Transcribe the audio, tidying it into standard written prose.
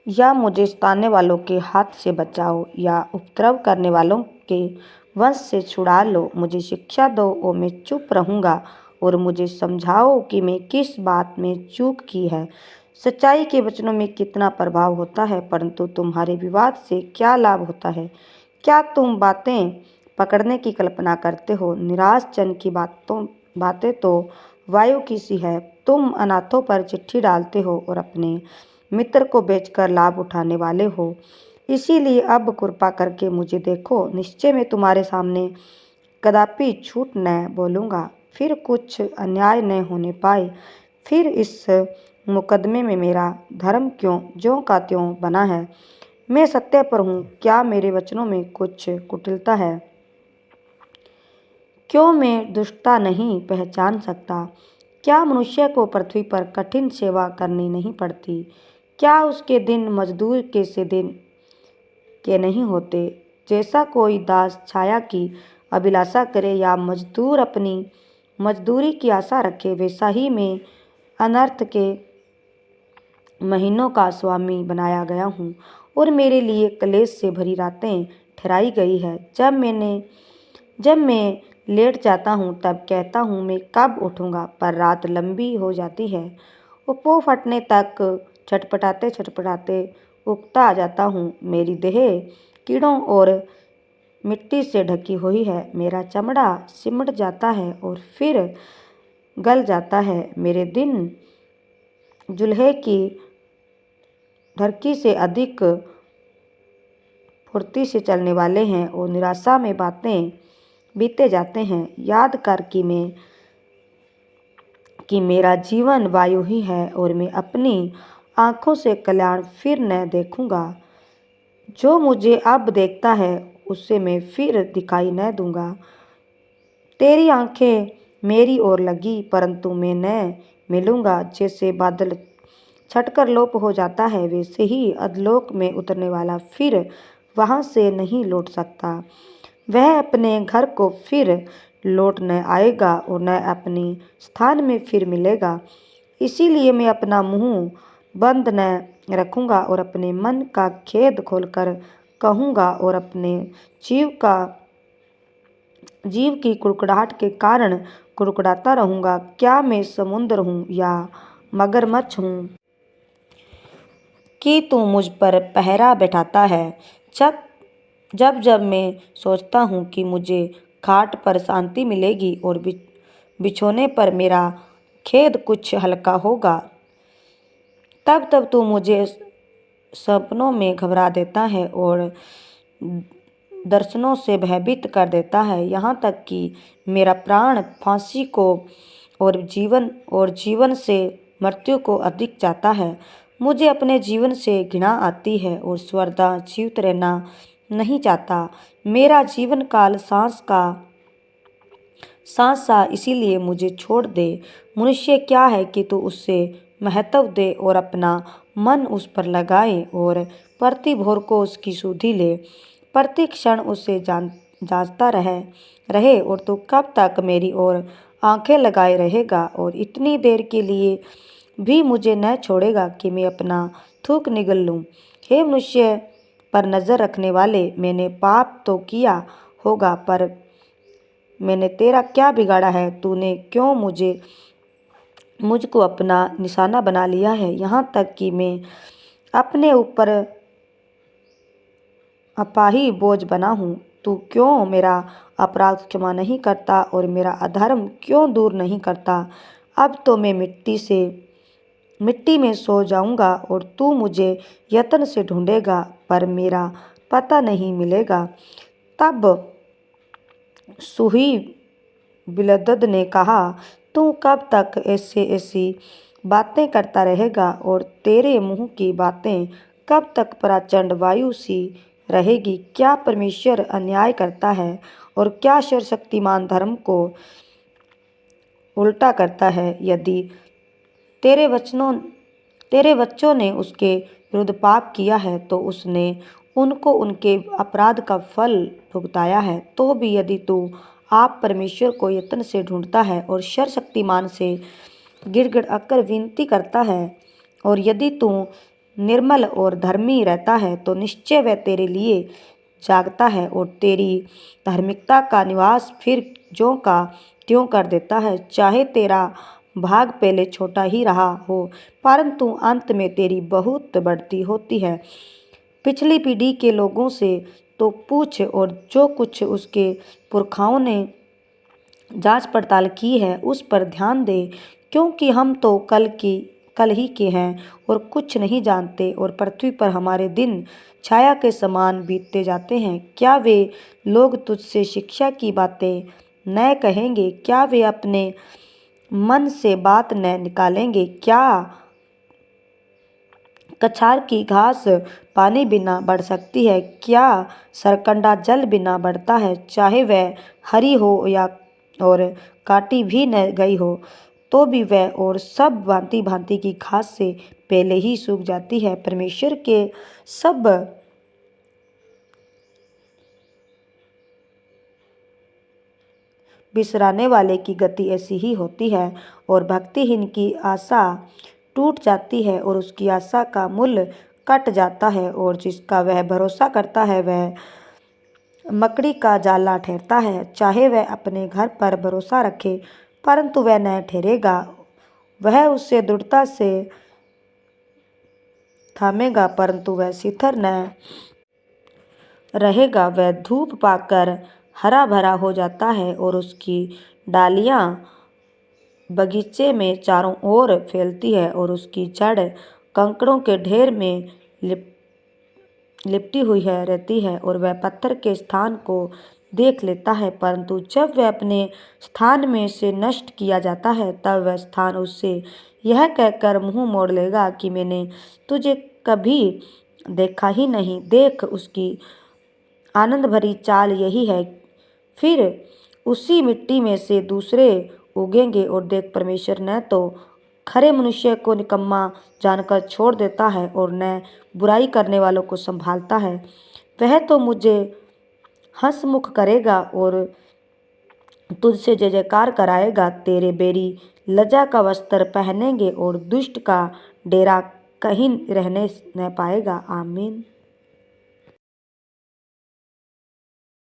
या मुझे सताने वालों के हाथ से बचाओ, या उपद्रव करने वालों के वंश से छुड़ा लो। मुझे शिक्षा दो और मैं चुप रहूँगा, और मुझे समझाओ कि मैं किस बात में चूक की है। सच्चाई के वचनों में कितना प्रभाव होता है, परंतु तुम्हारे विवाद से क्या लाभ होता है? क्या तुम बातें पकड़ने की कल्पना करते हो? निराश जन की बातें तो वायु की सी है। तुम अनाथों पर चिट्ठी डालते हो और अपने मित्र को बेचकर लाभ उठाने वाले हो। इसीलिए अब कृपा करके मुझे देखो। निश्चय मैं तुम्हारे सामने कदापि झूठ न बोलूँगा, फिर कुछ अन्याय न होने पाए। फिर इस मुकदमे में मेरा धर्म क्यों ज्यों का त्यों बना है? मैं सत्य पर हूँ, क्या मेरे वचनों में कुछ कुटिलता है? क्यों मैं दुष्टता नहीं पहचान सकता? क्या मनुष्य को पृथ्वी पर कठिन सेवा करनी नहीं पड़ती? क्या उसके दिन मजदूर के से दिन के नहीं होते? जैसा कोई दास छाया की अभिलाषा करे या मजदूर अपनी मजदूरी की आशा रखे, वैसा ही मैं अनर्थ के महीनों का स्वामी बनाया गया हूँ, और मेरे लिए क्लेश से भरी रातें ठहराई गई है। जब मैं लेट जाता हूँ तब कहता हूँ मैं कब उठूँगा, पर रात लंबी हो जाती है। उपो फटने तक छटपटाते छटपटाते उकता आ जाता हूँ। मेरी देह कीड़ों और मिट्टी से ढकी हुई है। मेरा चमड़ा सिमट जाता है और फिर गल जाता है। मेरे दिन जुल्हे की ढरकी से अधिक फुर्ती से चलने वाले हैं, और निराशा में बातें बीते जाते हैं। याद कर कि मेरा जीवन वायु ही है, और मैं अपनी आँखों से कल्याण फिर न देखूँगा। जो मुझे अब देखता है उससे मैं फिर दिखाई न दूँगा। तेरी आँखें मेरी ओर लगी, परंतु मैं न मिलूँगा। जैसे बादल छटकर लोप हो जाता है, वैसे ही अधोलोक में उतरने वाला फिर वहाँ से नहीं लौट सकता। वह अपने घर को फिर लौट न आएगा और न अपने स्थान में फिर मिलेगा। इसीलिए मैं अपना मुँह बंद न रखूँगा और अपने मन का खेद खोलकर कहूँगा, और अपने जीव की कुड़कुड़ाहट के कारण कुड़कुड़ाता रहूँगा। क्या मैं समुद्र हूँ या मगरमच्छ हूँ कि तू मुझ पर पहरा बैठाता है? जब जब मैं सोचता हूँ कि मुझे खाट पर शांति मिलेगी और बिछोने पर मेरा खेद कुछ हल्का होगा, तब तब तू मुझे सपनों में घबरा देता है और दर्शनों से भयभीत कर देता है, यहाँ तक कि मेरा प्राण फांसी को और जीवन से मृत्यु को अधिक चाहता है। मुझे अपने जीवन से घृणा आती है और सर्वदा जीवित रहना नहीं चाहता। मेरा जीवन काल सांस सा, इसीलिए मुझे छोड़ दे। मनुष्य क्या है कि तू उससे महत्व दे और अपना मन उस पर लगाए, और प्रति भोर को उसकी सुधि ले, प्रति क्षण उसे जांचता रहे। और तू कब तक मेरी ओर आंखें लगाए रहेगा, और इतनी देर के लिए भी मुझे न छोड़ेगा कि मैं अपना थूक निगल लूँ? हे मनुष्य पर नज़र रखने वाले, मैंने पाप तो किया होगा, पर मैंने तेरा क्या बिगाड़ा है? तूने क्यों मुझको अपना निशाना बना लिया है, यहाँ तक कि मैं अपने ऊपर अपाही बोझ बना हूँ? तू क्यों मेरा अपराध क्षमा नहीं करता और मेरा अधर्म क्यों दूर नहीं करता? अब तो मैं मिट्टी में सो जाऊंगा, और तू मुझे यत्न से ढूंढेगा, पर मेरा पता नहीं मिलेगा। तब सुही बिलदद ने कहा, तू कब तक ऐसी बातें करता रहेगा, और तेरे मुँह की बातें कब तक प्रचंड वायु सी रहेगी? क्या परमेश्वर अन्याय करता है, और क्या सर्वशक्तिमान धर्म को उल्टा करता है? यदि तेरे बच्चों ने उसके विरुद्ध पाप किया है, तो उसने उनको उनके अपराध का फल भुगताया है। तो भी यदि तू आप परमेश्वर को यत्न से ढूंढता है और सर्वशक्तिमान से गिड़गिड़ाकर विनती करता है, और यदि तू निर्मल और धर्मी रहता है तो निश्चय वह तेरे लिए जागता है और तेरी धार्मिकता का निवास फिर ज्यों का त्यों कर देता है। चाहे तेरा भाग पहले छोटा ही रहा हो, परंतु अंत में तेरी बहुत बढ़ती होती है। पिछली पीढ़ी के लोगों से तो पूछ, और जो कुछ उसके पुरखाओं ने जांच पड़ताल की है उस पर ध्यान दे, क्योंकि हम तो कल ही के हैं और कुछ नहीं जानते, और पृथ्वी पर हमारे दिन छाया के समान बीतते जाते हैं। क्या वे लोग तुझसे शिक्षा की बातें न कहेंगे? क्या वे अपने मन से बात न निकालेंगे? क्या कछार की घास पानी बिना बढ़ सकती है? क्या सरकंडा जल बिना बढ़ता है? चाहे वह हरी हो या और काटी भी न गई हो, तो भी वह और सब भांति भांति की घास से पहले ही सूख जाती है। परमेश्वर के सब बिसराने वाले की गति ऐसी ही होती है, और भक्तिहीन की आशा टूट जाती है और उसकी आशा का मूल्य कट जाता है, और जिसका वह भरोसा करता है वह मकड़ी का जाला ठहरता है। चाहे वह अपने घर पर भरोसा रखे, परंतु वह न ठहरेगा। वह उससे दृढ़ता से थामेगा, परंतु वह शिथिल न रहेगा। वह धूप पाकर हरा भरा हो जाता है और उसकी डालियां बगीचे में चारों ओर फैलती है, और उसकी जड़ कंकड़ों के ढेर में लिपटी हुई रहती है, और वह पत्थर के स्थान को देख लेता है, परंतु जब वह अपने स्थान में से नष्ट किया जाता है तब वह स्थान उससे यह कहकर मुंह मोड़ लेगा कि मैंने तुझे कभी देखा ही नहीं। देख, उसकी आनंद भरी चाल यही है। फिर उसी मिट्टी में से दूसरे उगेंगे, और देख, परमेश्वर न तो खरे मनुष्य को निकम्मा जानकर छोड़ देता है और न बुराई करने वालों को संभालता है। वह तो मुझे हंसमुख करेगा और तुझसे जय जयकार कराएगा। तेरे बैरी लज्जा का वस्त्र पहनेंगे और दुष्ट का डेरा कहीं रहने न पाएगा। आमीन।